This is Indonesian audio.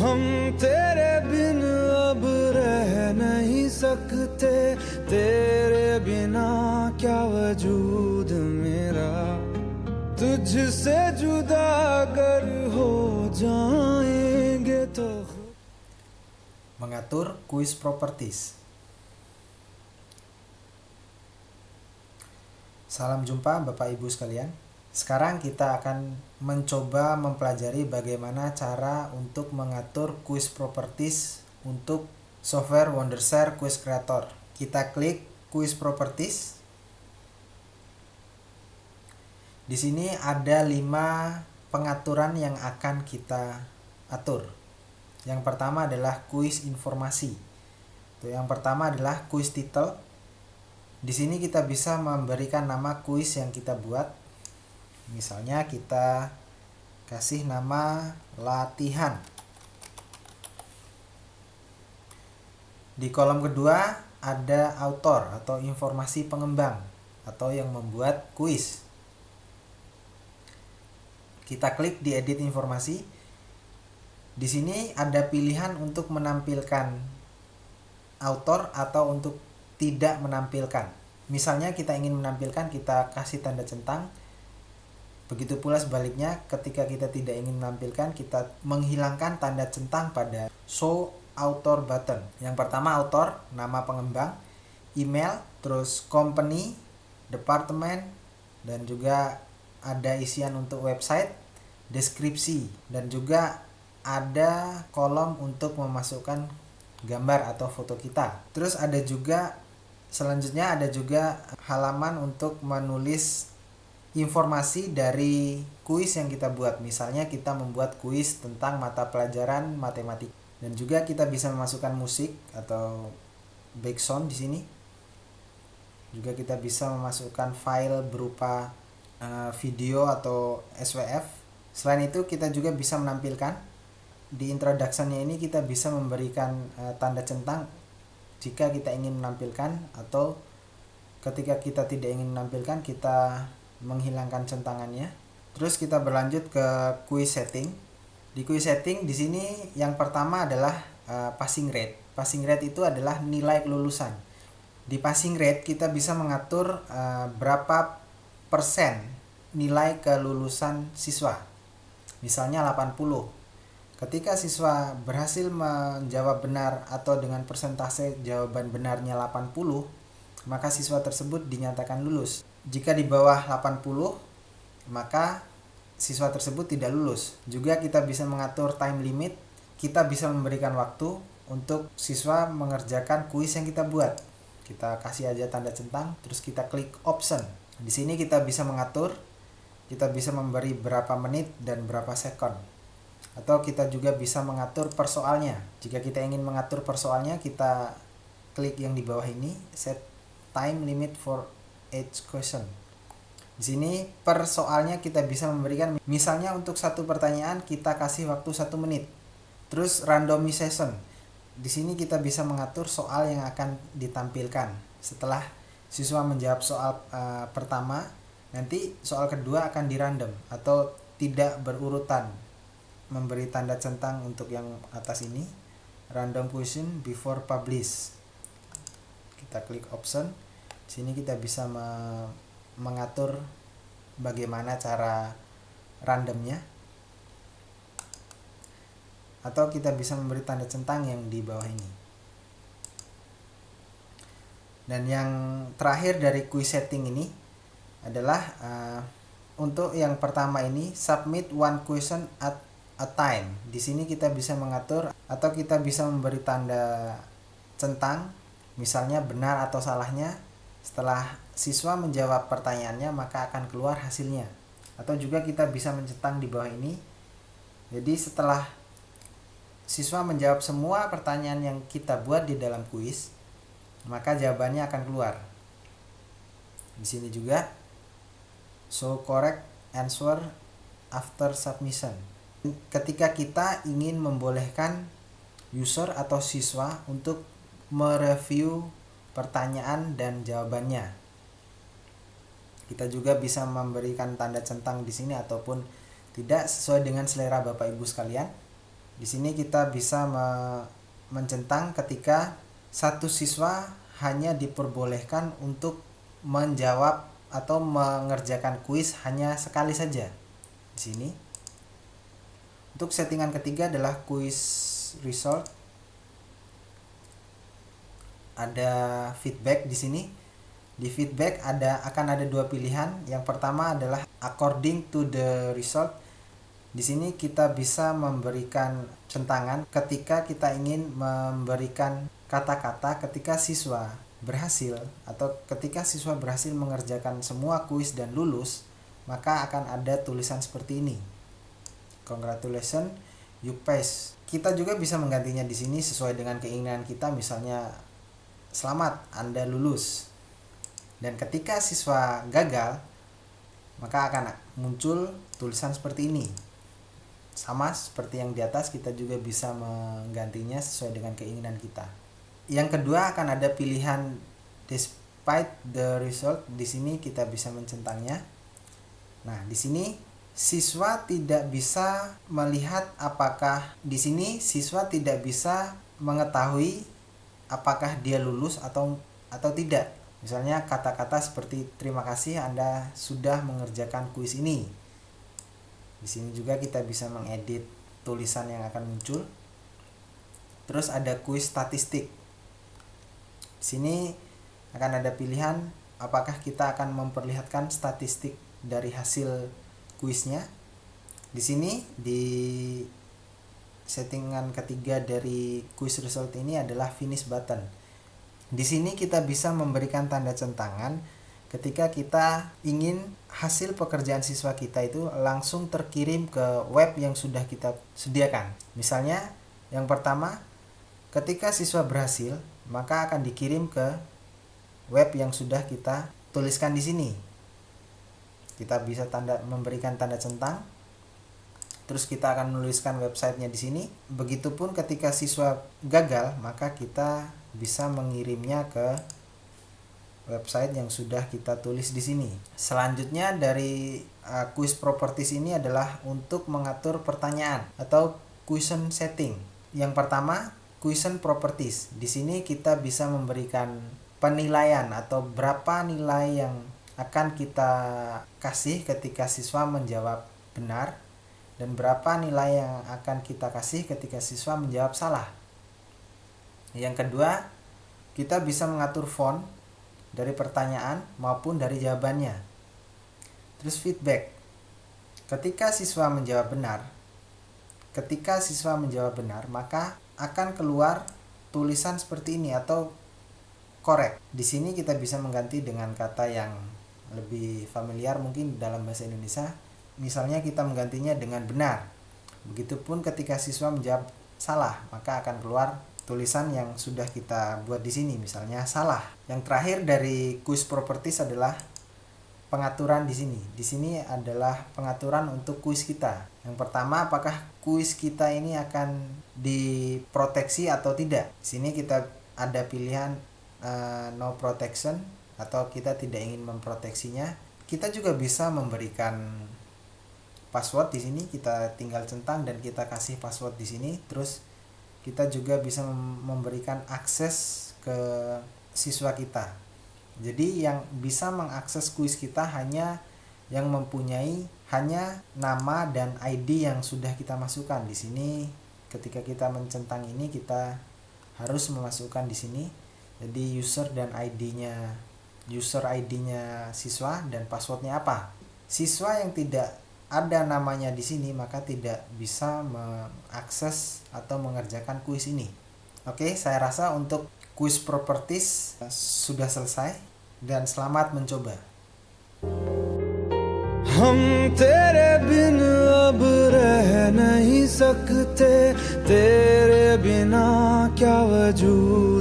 हम तेरे बिन अब रह नहीं सकते, तेरे बिना क्या वजूद मेरा, तुझसे जुदा अगर हो जाएंगे तो. Mengatur kuis properties. Salam jumpa Bapak Ibu sekalian. Sekarang kita akan mencoba mempelajari bagaimana cara untuk mengatur quiz properties untuk software Wondershare Quiz Creator. Kita klik quiz properties. Di sini ada 5 pengaturan yang akan kita atur. Yang pertama adalah quiz informasi. Yang pertama adalah quiz title. Di sini kita bisa memberikan nama quiz yang kita buat. Misalnya kita kasih nama latihan. Di kolom kedua ada author atau informasi pengembang atau yang membuat kuis. Kita klik di edit informasi. Di sini ada pilihan untuk menampilkan author atau untuk tidak menampilkan. Misalnya kita ingin menampilkan, kita kasih tanda centang. Begitu pula sebaliknya, ketika kita tidak ingin menampilkan, kita menghilangkan tanda centang pada show author button. Yang pertama author, nama pengembang, email, terus company, departemen, dan juga ada isian untuk website, deskripsi, dan juga ada kolom untuk memasukkan gambar atau foto kita. Terus ada juga selanjutnya ada juga halaman untuk menulis informasi dari kuis yang kita buat. Misalnya kita membuat kuis tentang mata pelajaran matematika, dan juga kita bisa memasukkan musik atau background di sini. Juga kita bisa memasukkan file berupa video atau SWF. Selain itu kita juga bisa menampilkan di introduction-nya ini kita bisa memberikan tanda centang jika kita ingin menampilkan, atau ketika kita tidak ingin menampilkan kita menghilangkan centangannya. Terus kita berlanjut ke quiz setting. Di quiz setting di sini yang pertama adalah passing rate. Passing rate itu adalah nilai kelulusan. Di passing rate kita bisa mengatur berapa persen nilai kelulusan siswa. Misalnya 80. Ketika siswa berhasil menjawab benar atau dengan persentase jawaban benarnya 80, maka siswa tersebut dinyatakan lulus. Jika di bawah 80, maka siswa tersebut tidak lulus. Juga kita bisa mengatur time limit. Kita bisa memberikan waktu untuk siswa mengerjakan kuis yang kita buat. Kita kasih aja tanda centang, terus kita klik option. Di sini kita bisa mengatur, kita bisa memberi berapa menit dan berapa sekon. Atau kita juga bisa mengatur persoalnya. Jika kita ingin mengatur persoalnya, kita klik yang di bawah ini, set time limit for each question. Di sini persoalnya kita bisa memberikan, misalnya untuk satu pertanyaan kita kasih waktu 1 menit. Terus randomization. Di sini kita bisa mengatur soal yang akan ditampilkan. Setelah siswa menjawab soal pertama, nanti soal kedua akan dirandom atau tidak berurutan. Memberi tanda centang untuk yang atas ini, random question before publish. Kita klik option. Di sini kita bisa mengatur bagaimana cara randomnya, atau kita bisa memberi tanda centang yang di bawah ini. Dan yang terakhir dari quiz setting ini adalah untuk yang pertama ini, submit one question at a time. Di sini kita bisa mengatur atau kita bisa memberi tanda centang, misalnya benar atau salahnya. Setelah siswa menjawab pertanyaannya, maka akan keluar hasilnya. Atau juga kita bisa mencentang di bawah ini. Jadi setelah siswa menjawab semua pertanyaan yang kita buat di dalam kuis, maka jawabannya akan keluar. Di sini juga show correct answer after submission. Ketika kita ingin membolehkan user atau siswa untuk mereview pertanyaan dan jawabannya, kita juga bisa memberikan tanda centang di sini ataupun tidak, sesuai dengan selera Bapak Ibu sekalian. Di sini kita bisa mencentang ketika satu siswa hanya diperbolehkan untuk menjawab atau mengerjakan kuis hanya sekali saja. Di sini. Untuk settingan ketiga adalah quiz result. Ada feedback di sini. Di feedback akan ada dua pilihan. Yang pertama adalah according to the result. Di sini kita bisa memberikan centangan ketika kita ingin memberikan kata-kata ketika siswa berhasil atau ketika siswa berhasil mengerjakan semua kuis dan lulus, maka akan ada tulisan seperti ini. Congratulations, you pass. Kita juga bisa menggantinya di sini sesuai dengan keinginan kita, misalnya selamat, Anda lulus. Dan ketika siswa gagal, maka akan muncul tulisan seperti ini. Sama seperti yang di atas, kita juga bisa menggantinya sesuai dengan keinginan kita. Yang kedua akan ada pilihan despite the result. Di sini kita bisa mencentangnya. Nah, di sini siswa tidak bisa melihat apakah di sini siswa tidak bisa mengetahui apakah dia lulus atau tidak. Misalnya kata-kata seperti terima kasih Anda sudah mengerjakan kuis ini. Di sini juga kita bisa mengedit tulisan yang akan muncul. Terus ada kuis statistik. Di sini akan ada pilihan apakah kita akan memperlihatkan statistik dari hasil kuisnya. Di sini di settingan ketiga dari quiz result ini adalah finish button. Di sini kita bisa memberikan tanda centangan ketika kita ingin hasil pekerjaan siswa kita itu langsung terkirim ke web yang sudah kita sediakan. Misalnya yang pertama, ketika siswa berhasil, maka akan dikirim ke web yang sudah kita tuliskan di sini. Kita bisa memberikan tanda centang. Terus kita akan menuliskan websitenya di sini. Begitupun ketika siswa gagal, maka kita bisa mengirimnya ke website yang sudah kita tulis di sini. Selanjutnya dari quiz properties ini adalah untuk mengatur pertanyaan atau question setting. Yang pertama, question properties. Di sini kita bisa memberikan penilaian atau berapa nilai yang akan kita kasih ketika siswa menjawab benar dan berapa nilai yang akan kita kasih ketika siswa menjawab salah. Yang kedua, kita bisa mengatur font dari pertanyaan maupun dari jawabannya. Terus feedback. Ketika siswa menjawab benar, maka akan keluar tulisan seperti ini atau correct. Di sini kita bisa mengganti dengan kata yang lebih familiar mungkin dalam bahasa Indonesia. Misalnya kita menggantinya dengan benar. Begitupun ketika siswa menjawab salah, maka akan keluar tulisan yang sudah kita buat di sini, misalnya salah. Yang terakhir dari quiz properties adalah pengaturan di sini. Di sini adalah pengaturan untuk kuis kita. Yang pertama, apakah kuis kita ini akan diproteksi atau tidak. Di sini kita ada pilihan no protection atau kita tidak ingin memproteksinya. Kita juga bisa memberikan password di sini. Kita tinggal centang dan kita kasih password di sini. Terus kita juga bisa memberikan akses ke siswa kita. Jadi yang bisa mengakses kuis kita hanya yang mempunyai hanya nama dan ID yang sudah kita masukkan di sini. Ketika kita mencentang ini, kita harus memasukkan di sini. Jadi user ID-nya siswa dan passwordnya apa. Siswa yang tidak ada namanya di sini maka tidak bisa mengakses atau mengerjakan kuis ini. Oke, saya rasa untuk quiz properties sudah selesai dan selamat mencoba. हम तेरे बिन अब रह नहीं सकते, तेरे बिना क्या वजूद